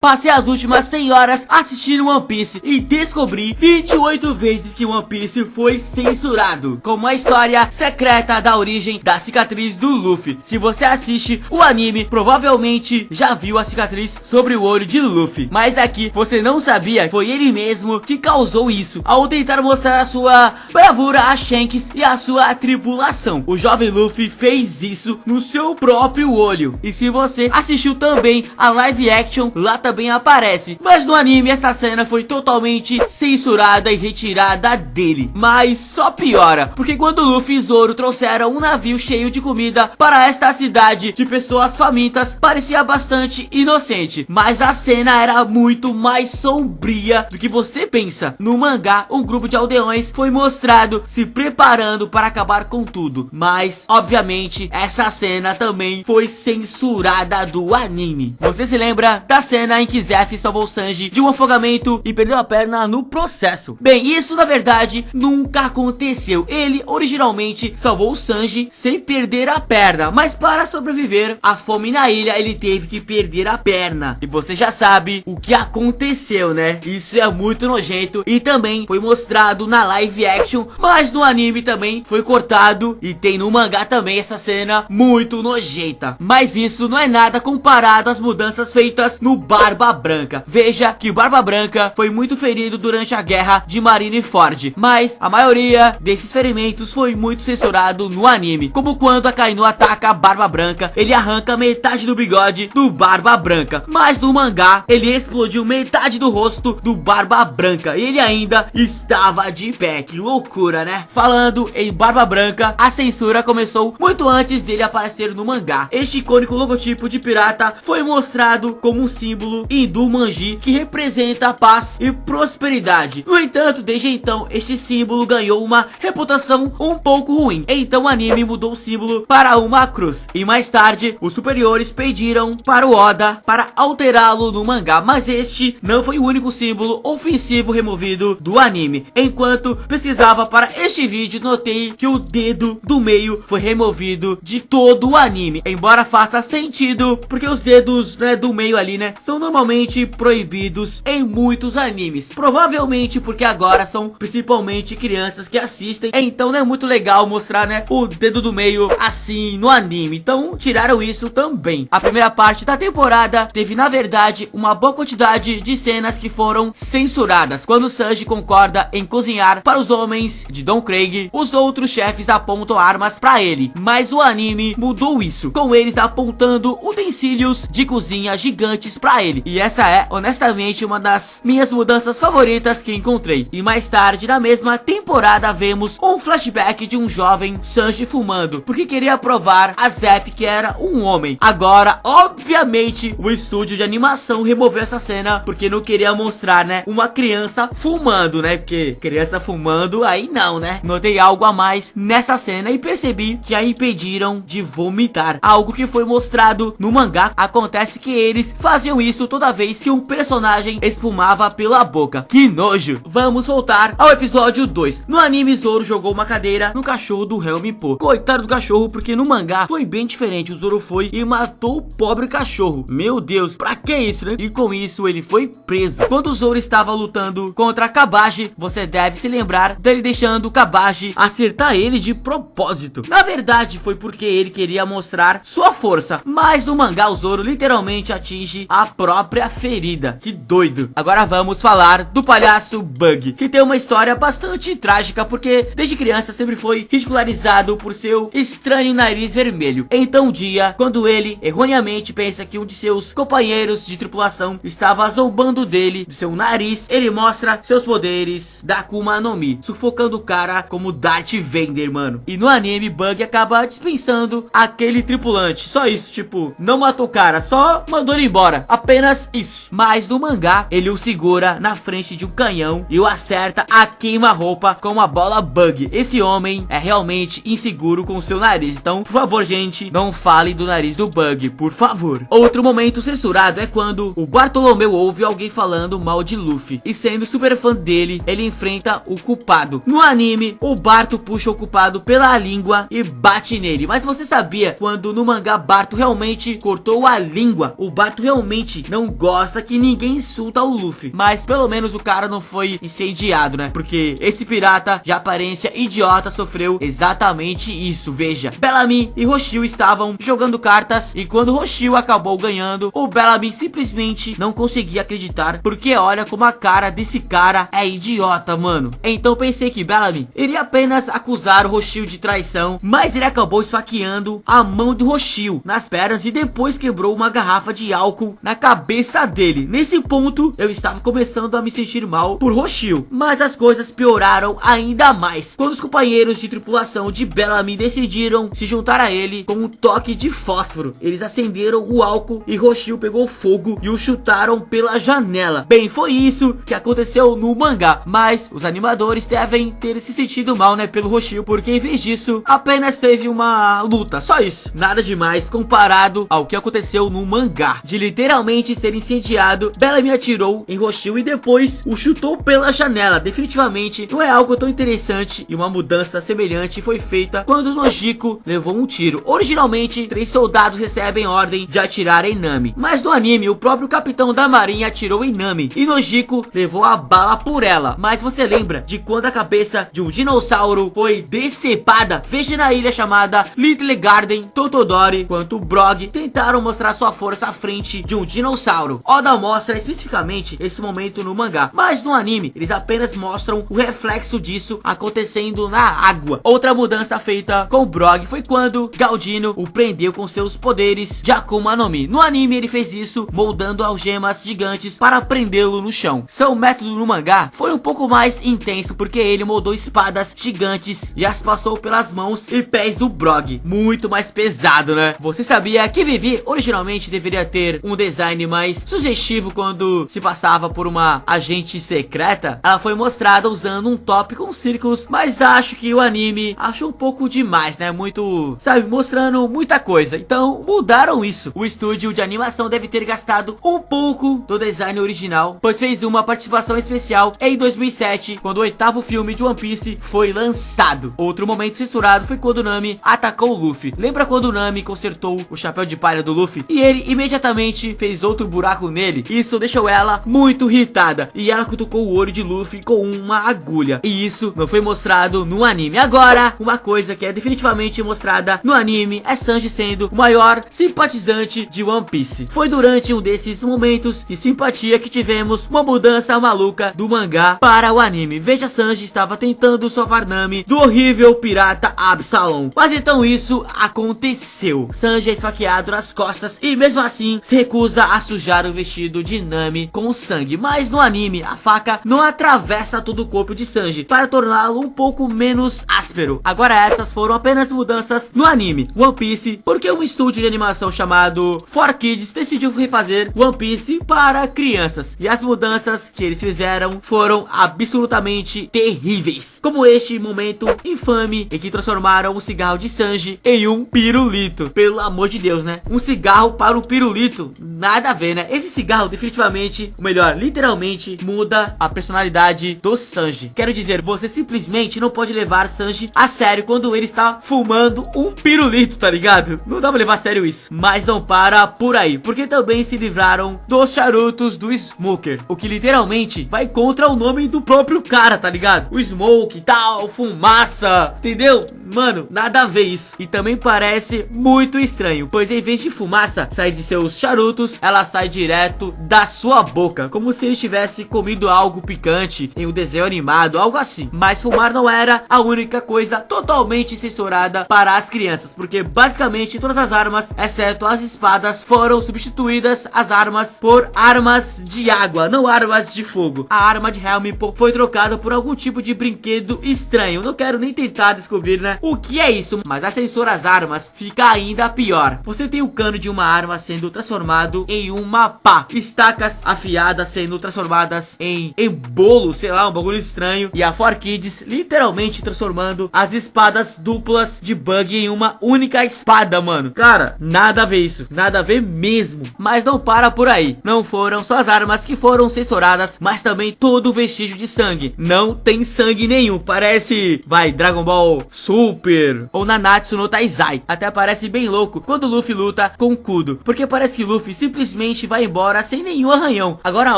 Passei as últimas 100 horas assistindo One Piece e descobri 28 vezes que One Piece foi censurado, como a história secreta da origem da cicatriz do Luffy. Se você assiste o anime, provavelmente já viu a cicatriz sobre o olho de Luffy, mas aqui você não sabia, foi ele mesmo que causou isso ao tentar mostrar a sua bravura a Shanks e a sua tripulação. O jovem Luffy fez isso no seu próprio olho, e se você assistiu também a live action, lá também aparece, mas no anime essa cena foi totalmente censurada e retirada dele. Mas só piora, porque quando Luffy e Zoro trouxeram um navio cheio de comida para esta cidade de pessoas famintas, parecia bastante inocente, mas a cena era muito mais sombria do que você pensa. No mangá, um grupo de aldeões foi mostrado se preparando para acabar com tudo, mas obviamente essa cena também foi censurada do anime. Você se lembra da cena em que Zeff salvou Sanji de um afogamento e perdeu a perna no processo? Bem, isso na verdade nunca aconteceu. Ele originalmente salvou Sanji sem perder a perna, mas para sobreviver à fome na ilha ele teve que perder a perna, e você já sabe o que aconteceu, né? Isso é muito nojento e também foi mostrado na live action, mas no anime também foi cortado, e tem no mangá também essa cena muito nojenta. Mas isso não é nada comparado às mudanças feitas no Barba Branca. Veja que Barba Branca foi muito ferido durante a guerra de Marineford, mas a maioria desses ferimentos foi muito censurado no anime, como quando a Akainu ataca a Barba Branca, ele arranca metade do bigode do Barba Branca, mas no mangá ele explodiu metade do rosto do Barba Branca e ele ainda estava de pé. Que loucura, né? Falando em Barba Branca, a censura começou muito antes dele aparecer no mangá. Este icônico logotipo de pirata foi mostrado como um símbolo hindu manji que representa paz e prosperidade. No entanto, desde então, este símbolo ganhou uma reputação um pouco ruim. Então o anime mudou o símbolo para uma cruz, e mais tarde os superiores pediram para o Oda para alterá-lo no mangá, mas este não foi o único símbolo ofensivo removido do anime. Enquanto pesquisava para este vídeo, notei que o dedo do meio foi removido de todo o anime, embora faça sentido, porque os dedos, né, do meio ali, né, são normalmente proibidos em muitos animes, provavelmente porque agora são principalmente crianças que assistem, então não é muito legal mostrar, né, o dedo do meio assim no anime, então tiraram isso também. A primeira parte da temporada teve na verdade uma boa quantidade de cenas que foram censuradas. Quando Sanji concorda em cozinhar para os homens de Don Krieg, os outros chefes apontam armas para ele, mas o anime mudou isso, com eles apontando utensílios de cozinha gigantes para ele, e essa é honestamente uma das minhas mudanças favoritas que encontrei. E mais tarde na mesma temporada vemos um flashback de um jovem Sanji fumando, porque queria provar a Zepp que era um homem. Agora obviamente o estúdio de animação removeu essa cena porque não queria mostrar, né, uma criança fumando, né, porque criança fumando aí não, né. Notei algo a mais nessa cena e percebi que a impediram de vomitar, algo que foi mostrado no mangá. Acontece que eles faziam isso toda vez que um personagem espumava pela boca. Que nojo! Vamos voltar ao episódio 2. No anime, Zoro jogou uma cadeira no cachorro do Helm Po. Coitado do cachorro, porque no mangá foi bem diferente. O Zoro foi e matou o pobre cachorro. Meu Deus, pra que isso, né? E com isso ele foi preso. Quando o Zoro estava lutando contra Kabaji, você deve se lembrar dele deixando o Kabaji acertar ele de propósito. Na verdade foi porque ele queria mostrar sua força, mas no mangá o Zoro literalmente atinge a própria ferida. Que doido. Agora vamos falar do palhaço Bug, que tem uma história bastante trágica, porque desde criança sempre foi ridicularizado por seu estranho nariz vermelho. Então um dia, quando ele erroneamente pensa que um de seus companheiros de tripulação estava zombando dele, do seu nariz, ele mostra seus poderes da Akuma no Mi, sufocando o cara como Darth Vader, mano. E no anime, Bug acaba dispensando aquele tripulante. Só isso, tipo, não matou o cara, só mandou ele embora, apenas isso. Mas no mangá, ele o segura na frente de um canhão e o acerta a queima-roupa com uma bola Bug. Esse homem é realmente inseguro com seu nariz, então, por favor, gente, não fale do nariz do Bug, por favor. Outro momento censurado é quando o Bartolomeu ouve alguém falando mal de Luffy, e sendo super fã dele, ele enfrenta o culpado. No anime, o Barto puxa o culpado pela língua e bate nele, mas você sabia quando no mangá Barto realmente cortou a língua? O Barto realmente não gosta que ninguém insulta o Luffy, mas pelo menos o cara não foi incendiado, né? Porque esse pirata de aparência idiota sofreu exatamente isso. Veja, Bellamy e Roshio estavam jogando cartas e quando Roshio acabou ganhando, o Bellamy simplesmente não conseguia acreditar, porque olha como a cara desse cara é idiota, mano. Então pensei que Bellamy iria apenas acusar o Roshio de traição, mas ele acabou esfaqueando a mão do Roshio nas pernas e depois quebrou uma garrafa de álcool na cabeça dele. Nesse ponto, eu estava começando a me sentir mal por Roshio, mas as coisas pioraram ainda mais quando os companheiros de tripulação de Bellamy decidiram se juntar a ele com um toque de fósforo. Eles acenderam o álcool e Roshio pegou fogo e o chutaram pela janela. Bem, foi isso que aconteceu no mangá, mas os animadores devem ter se sentido mal, né, pelo Roshio, porque em vez disso apenas teve uma luta, só isso, nada demais comparado ao que aconteceu no mangá, de literalmente ser incendiado. Bellamy atirou em Roshio e depois o chutou pela janela. Definitivamente não é algo tão interessante, e uma mudança semelhante foi feita quando Nojiko levou um tiro. Originalmente 3 soldados recebem ordem de atirar em Nami, mas no anime o próprio capitão da marinha atirou em Nami e Nojiko levou a bala por ela. Mas você lembra de quando a cabeça de um dinossauro foi decepada? Veja na ilha chamada Little Garden, Totodori quanto Brog tentaram mostrar sua força à frente de um dinossauro. Oda mostra especificamente esse momento no mangá, mas no anime eles apenas mostram o reflexo disso acontecendo na água. Outra mudança feita com Brog foi quando Galdino o prendeu com seus poderes de Akuma no Mi. No anime ele fez isso moldando algemas gigantes para prendê-lo no chão. Seu método no mangá foi um pouco mais intenso, porque ele moldou espadas gigantes e as passou pelas mãos e pés do Brog. Muito mais pesado, né? Você sabia que Vivi originalmente deveria ter um design mais sugestivo quando se passava por uma agente secreta? Ela foi mostrada usando um top com círculos, mas acho que o anime achou um pouco demais, né? Muito, sabe, mostrando muita coisa. Então mudaram isso. O estúdio de animação deve ter gastado um pouco do design original, pois fez uma participação especial em 2007, quando o 8º filme de One Piece foi lançado. Outro momento censurado foi quando Nami atacou o Luffy. Lembra quando Nami consertou o chapéu de palha do Luffy e ele imediatamente fez outro buraco nele? Isso deixou ela muito irritada e ela cutucou o olho de Luffy com uma agulha, e isso não foi mostrado no anime. Agora, uma coisa que é definitivamente mostrada no anime é Sanji sendo o maior simpatizante de One Piece. Foi durante um desses momentos de simpatia que tivemos uma mudança maluca do mangá para o anime. Veja, Sanji estava tentando salvar Nami do horrível pirata Absalom, mas então isso aconteceu. Sanji é esfaqueado nas costas e mesmo assim se recusa a sujar o vestido de Nami com sangue, mas no anime a faca não atravessa todo o corpo de Sanji para torná-lo um pouco menos áspero. Agora essas foram apenas mudanças no anime One Piece, porque um estúdio de animação chamado 4Kids decidiu refazer One Piece para crianças, e as mudanças que eles fizeram foram absolutamente terríveis, como este momento infame em que transformaram o cigarro de Sanji em um pirulito. Pelo amor de Deus, né? Um cigarro para um pirulito, nada a ver, né? Esse cigarro definitivamente, ou melhor, literalmente muda a personalidade do Sanji. Quero dizer, você simplesmente não pode levar Sanji a sério quando ele está fumando um pirulito, tá ligado? Não dá pra levar a sério isso. Mas não para por aí, porque também se livraram dos charutos do Smoker, o que literalmente vai contra o nome do próprio cara, tá ligado? O Smoke, tal, fumaça, entendeu? Mano, nada a ver isso. E também parece muito estranho, pois em vez de fumaça sair de seus charutos, ela sai direto da sua boca, como se ele tivesse comido algo picante em um desenho animado, algo assim. Mas fumar não era a única coisa totalmente censurada para as crianças, porque basicamente todas as armas, exceto as espadas, foram substituídas as armas por armas de água, não armas de fogo. A arma de Helmippo foi trocada por algum tipo de brinquedo estranho. Não quero nem tentar descobrir, né, o que é isso, mas a censura às armas fica ainda pior. Você tem o cano de uma arma sendo transformado em uma pá, estacas afiadas sendo transformadas em bolo, sei lá, um bagulho estranho, e a 4Kids literalmente transformando as espadas duplas de Bug em uma única espada, mano. Cara, nada a ver isso, nada a ver mesmo. Mas não para por aí. Não foram só as armas que foram censuradas, mas também todo o vestígio de sangue. Não tem sangue nenhum, parece, vai, Dragon Ball Super ou Nanatsu no Taizai. Até parece bem louco quando Luffy luta com Kudo, porque parece que Luffy simplesmente simplesmente vai embora sem nenhum arranhão. Agora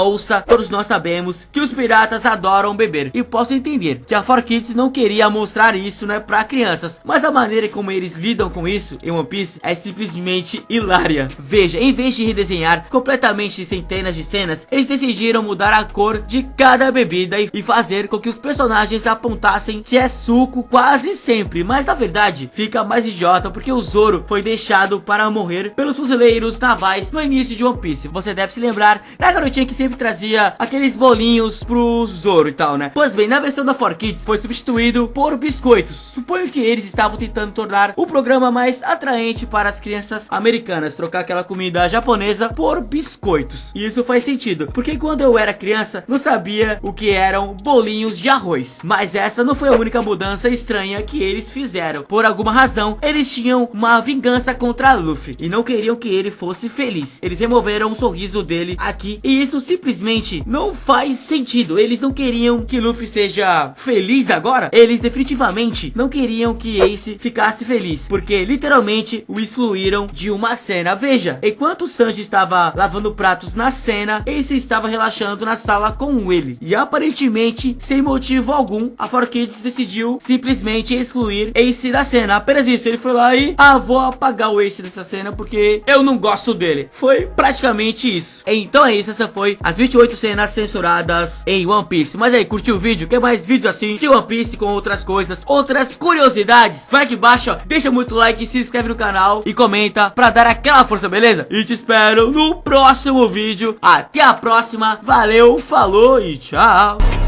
ouça, todos nós sabemos que os piratas adoram beber, e posso entender que a 4Kids não queria mostrar isso, né, pra crianças, mas a maneira como eles lidam com isso em One Piece é simplesmente hilária. Veja, em vez de redesenhar completamente centenas de cenas, eles decidiram mudar a cor de cada bebida e fazer com que os personagens apontassem que é suco quase sempre, mas na verdade fica mais idiota porque o Zoro foi deixado para morrer pelos fuzileiros navais no início de One Piece. Você deve se lembrar da garotinha que sempre trazia aqueles bolinhos pro Zoro e tal, né? Pois bem, na versão da 4Kids foi substituído por biscoitos. Suponho que eles estavam tentando tornar o programa mais atraente para as crianças americanas, trocar aquela comida japonesa por biscoitos. E isso faz sentido, porque quando eu era criança não sabia o que eram bolinhos de arroz. Mas essa não foi a única mudança estranha que eles fizeram. Por alguma razão, eles tinham uma vingança contra Luffy e não queriam que ele fosse feliz. Eles removeram o sorriso dele aqui e isso simplesmente não faz sentido. Eles não queriam que Luffy seja feliz agora. Eles definitivamente não queriam que Ace ficasse feliz, porque literalmente o excluíram de uma cena. Veja, enquanto Sanji estava lavando pratos na cena, Ace estava relaxando na sala com ele. E aparentemente, sem motivo algum, a 4Kids decidiu simplesmente excluir Ace da cena. Apenas isso, ele foi lá e vou apagar o Ace dessa cena porque eu não gosto dele. Foi praticamente isso. Então é isso, essa foi as 28 cenas censuradas em One Piece. Mas aí, curtiu o vídeo? Quer mais vídeos assim de One Piece com outras coisas, outras curiosidades? Vai aqui embaixo, ó, deixa muito like, se inscreve no canal e comenta pra dar aquela força, beleza? E te espero no próximo vídeo. Até a próxima, valeu, falou e tchau!